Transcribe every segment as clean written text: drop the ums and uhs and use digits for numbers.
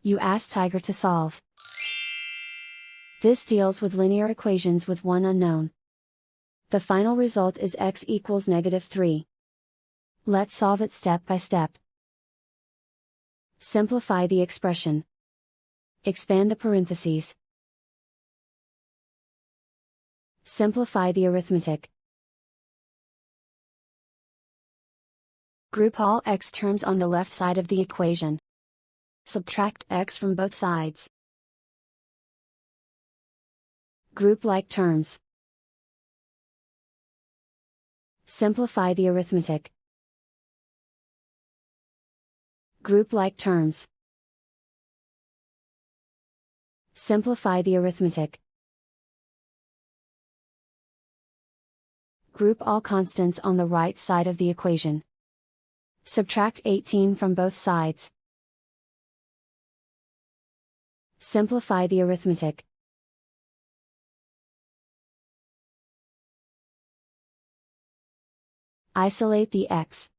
You ask Tiger to solve. This deals with linear equations with one unknown. The final result is x equals -3. Let's solve it step by step. Simplify the expression. Expand the parentheses. Simplify the arithmetic. Group all x terms on the left side of the equation. Subtract x from both sides. Group like terms. Simplify the arithmetic. Group like terms. Simplify the arithmetic. Group all constants on the right side of the equation. Subtract 18 from both sides. Simplify the arithmetic. Isolate the x.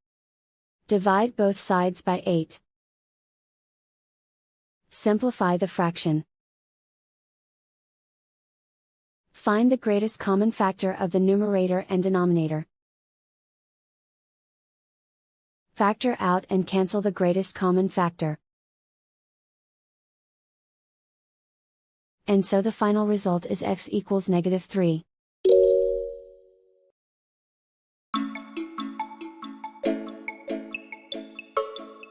Divide both sides by 8. Simplify the fraction. Find the greatest common factor of the numerator and denominator. Factor out and cancel the greatest common factor. And so the final result is x equals -3.